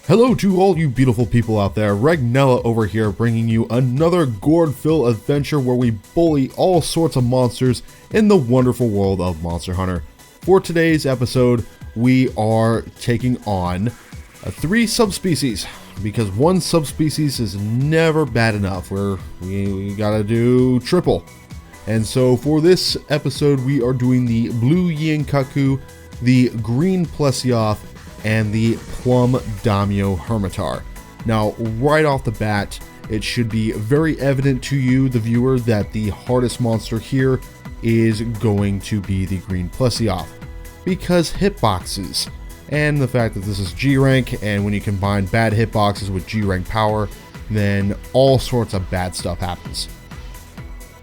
Hello to all you beautiful people out there, Regnilla over here bringing you another gourd-filled adventure where we bully all sorts of monsters in the wonderful world of Monster Hunter. For today's episode, we are taking on 3 subspecies, because one subspecies is never bad enough. We gotta do triple. And so for this episode, we are doing the blue Yiankutku, the green Plesioth, and the plum Daimyo Hermitar. Now, right off the bat, it should be very evident to you, the viewer, that the hardest monster here is going to be the green Plesioth, because hitboxes, and the fact that this is G rank, and when you combine bad hitboxes with G rank power, then all sorts of bad stuff happens.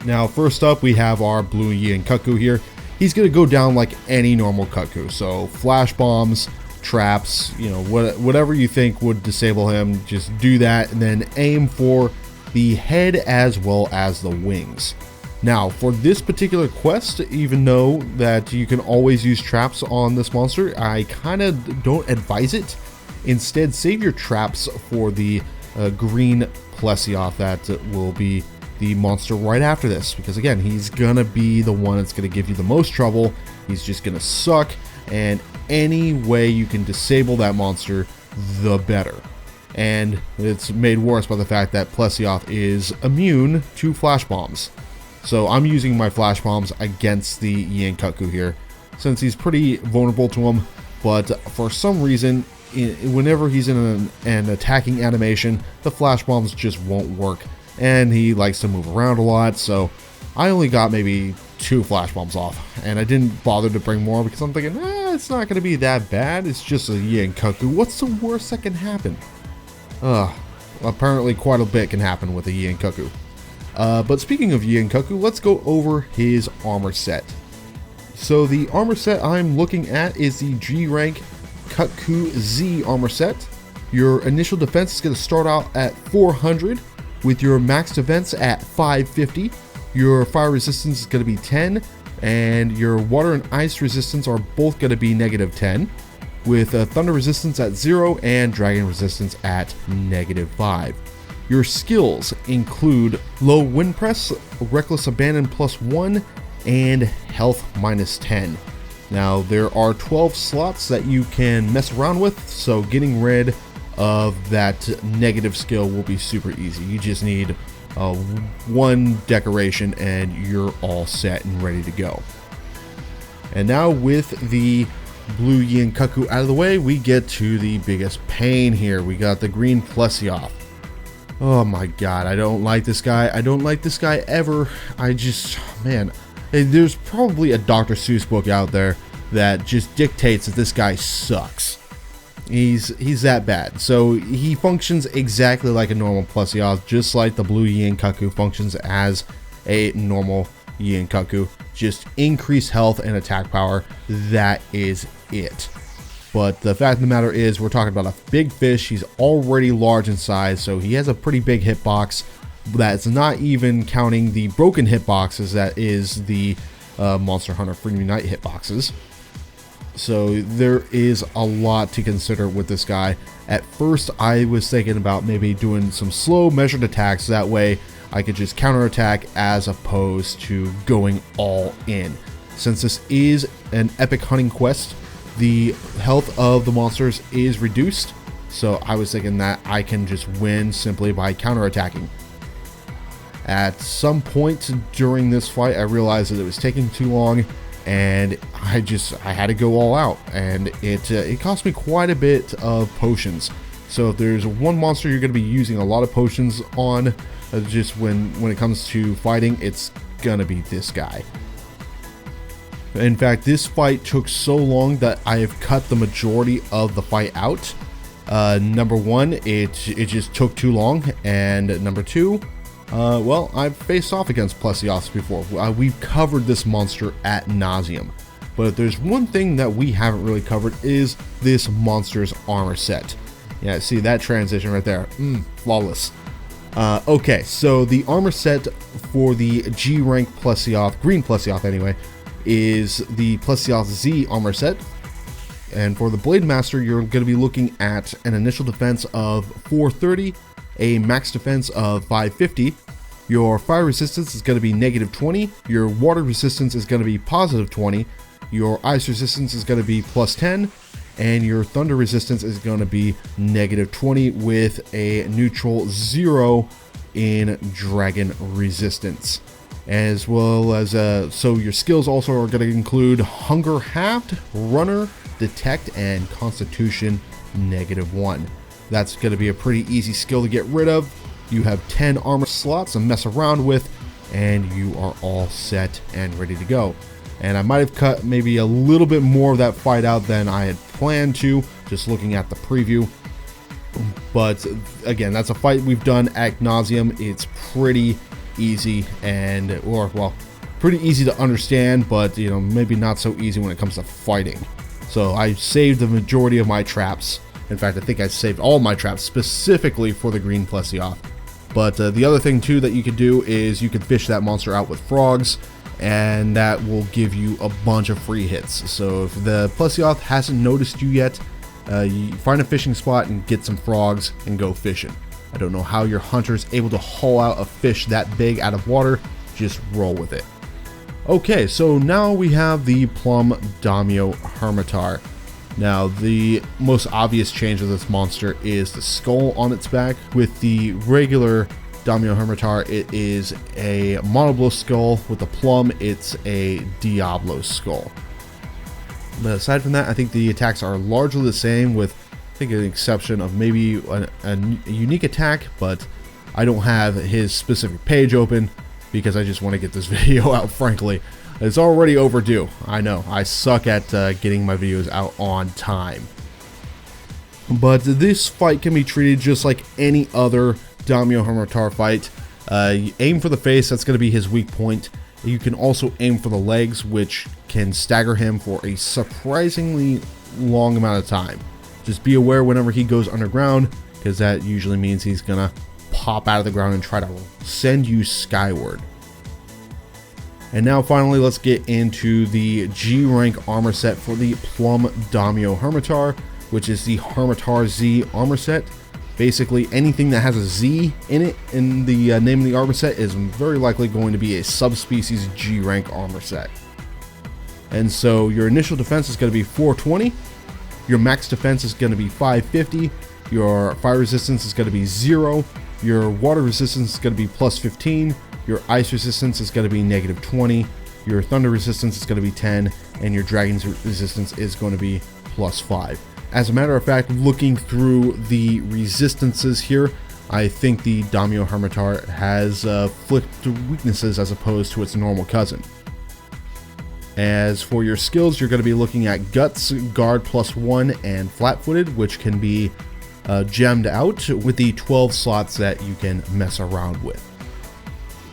Now, first up, we have our blue Yiankutku here. He's going to go down like any normal Kutku, so flash bombs, traps, whatever you think would disable him, just do that, and then aim for the head as well as the wings. Now, for this particular quest, even though that you can always use traps on this monster, I kind of don't advise it. Instead, save your traps for the green Plesioth that will be the monster right after this, because again, he's gonna be the one that's gonna give you the most trouble. He's just gonna suck, and any way you can disable that monster, the better. And it's made worse by the fact that Plesioth is immune to flash bombs. So I'm using my flash bombs against the Yiankutku here, since he's pretty vulnerable to them, but for some reason, whenever he's in an attacking animation, the flash bombs just won't work, and he likes to move around a lot, so I only got maybe 2 flash bombs off, and I didn't bother to bring more because I'm thinking, it's not going to be that bad. It's just a Yiankutku. What's the worst that can happen? Apparently quite a bit can happen with a Yiankutku. But speaking of Yiankutku, let's go over his armor set. So the armor set I'm looking at is the G rank Kutku Z armor set. Your initial defense is going to start out at 400, with your max defense at 550. Your fire resistance is going to be 10, and your water and ice resistance are both going to be -10, with thunder resistance at 0 and dragon resistance at -5. Your skills include low wind press, reckless abandon +1, and health -10. Now, there are 12 slots that you can mess around with, so getting rid of that negative skill will be super easy. You just need 1 decoration and you're all set and ready to go. And now, with the blue Yiankutku out of the way, we get to the biggest pain here. We got the green Plesioth. Oh my god, I don't like this guy. I don't like this guy ever. Man, there's probably a Dr. Seuss book out there that just dictates that this guy sucks. He's that bad. So he functions exactly like a normal Plesioth, just like the blue Yiankutku functions as a normal Yiankutku. Just increased health and attack power. That is it. But the fact of the matter is, we're talking about a big fish. He's already large in size, so he has a pretty big hitbox. That's not even counting the broken hitboxes that is the Monster Hunter Freedom Unite hitboxes. So there is a lot to consider with this guy. At first, I was thinking about maybe doing some slow measured attacks. That way I could just counterattack as opposed to going all in. Since this is an epic hunting quest, the health of the monsters is reduced. So I was thinking that I can just win simply by counterattacking. At some point during this fight, I realized that it was taking too long, and I had to go all out, and it cost me quite a bit of potions. So if there's one monster you're going to be using a lot of potions on, just when it comes to fighting, it's going to be this guy. In fact, this fight took so long that I have cut the majority of the fight out. Number 1, it just took too long, and number 2, well, I've faced off against Plesioths before. We've covered this monster at nauseam. But if there's one thing that we haven't really covered, is this monster's armor set. Yeah, see that transition right there? Flawless. Okay, so the armor set for the G rank Plesioth, green Plesioth anyway, is the Plesioth Z armor set. And for the Blade Master, you're going to be looking at an initial defense of 430, a max defense of 550. Your fire resistance is going to be -20, your water resistance is going to be +20, your ice resistance is going to be +10, and your thunder resistance is going to be -20 with a neutral 0 in dragon resistance. As well as, so your skills also are going to include Hunger Halved, Runner, Detect, and Constitution -1. That's going to be a pretty easy skill to get rid of. You have 10 armor slots to mess around with, and you are all set and ready to go. And I might have cut maybe a little bit more of that fight out than I had planned to, just looking at the preview. But again, that's a fight we've done ad nauseam. It's pretty easy pretty easy to understand, but you know, maybe not so easy when it comes to fighting. So I saved the majority of my traps. In fact, I think I saved all my traps specifically for the green Plesioth. But the other thing too that you could do is you could fish that monster out with frogs, and that will give you a bunch of free hits. So if the Plesioth hasn't noticed you yet, you find a fishing spot and get some frogs and go fishing. I don't know how your hunter is able to haul out a fish that big out of water. Just roll with it. Okay, so now we have the Plum Daimyo Hermitaur. Now, the most obvious change of this monster is the skull on its back. With the regular Daimyo Hermitaur, it is a monoblow skull. With the Plum, it's a Diablo skull. But aside from that, I think the attacks are largely the same, with I think an exception of maybe a unique attack, but I don't have his specific page open because I just want to get this video out, frankly. It's already overdue. I know, I suck at getting my videos out on time. But this fight can be treated just like any other Daimyo Hermitaur fight. You aim for the face, that's going to be his weak point. You can also aim for the legs, which can stagger him for a surprisingly long amount of time. Just be aware whenever he goes underground, because that usually means he's going to pop out of the ground and try to send you skyward. And now finally, let's get into the G rank armor set for the Plum Daimyo Hermitaur, which is the Hermitaur Z armor set. Basically, anything that has a Z in it in the name of the armor set is very likely going to be a Subspecies G rank armor set. And so your initial defense is going to be 420, your max defense is going to be 550, your fire resistance is going to be 0, your water resistance is going to be +15, your ice resistance is going to be -20, your thunder resistance is going to be 10, and your dragon's resistance is going to be +5. As a matter of fact, looking through the resistances here, I think the Daimyo Hermitaur has flipped weaknesses as opposed to its normal cousin. As for your skills, you're going to be looking at Guts, Guard +1, and Flat-Footed, which can be gemmed out with the 12 slots that you can mess around with.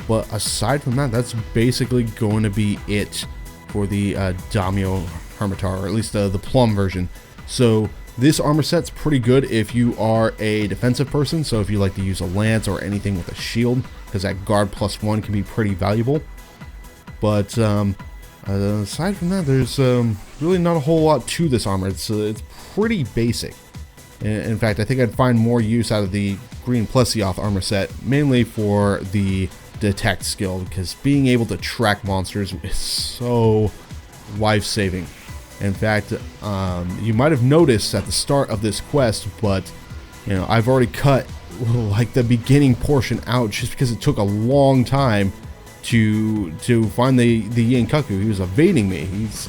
But aside from that, that's basically going to be it for the Daimyo Hermitaur, or at least the Plum version. So this armor set's pretty good if you are a defensive person, so if you like to use a lance or anything with a shield, because that Guard +1 can be pretty valuable. But aside from that, there's really not a whole lot to this armor. It's pretty basic. In fact, I think I'd find more use out of the green Plesioth armor set, mainly for the Detect skill, because being able to track monsters is so life-saving. In fact, you might have noticed at the start of this quest, but you know, I've already cut like the beginning portion out just because it took a long time to find the Yiankutku. He was evading me. He's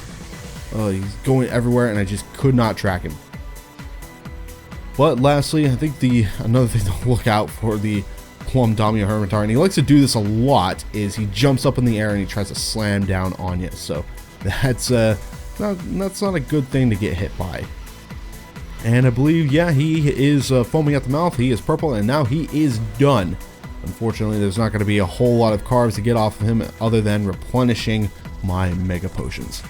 going everywhere, and I just could not track him. But lastly, I think another thing to look out for the Plum Daimyo Hermitaur, and he likes to do this a lot, is he jumps up in the air and he tries to slam down on you. So that's not a good thing to get hit by. And I believe, yeah, he is foaming at the mouth. He is purple, and now he is done. Unfortunately, there's not going to be a whole lot of carbs to get off of him other than replenishing my mega potions.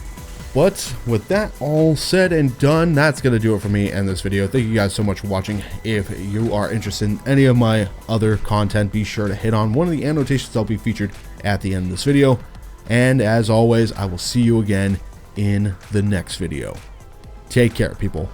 But with that all said and done, that's going to do it for me and this video. Thank you guys so much for watching. If you are interested in any of my other content, be sure to hit on one of the annotations that'll be featured at the end of this video. And as always, I will see you again in the next video. Take care, people.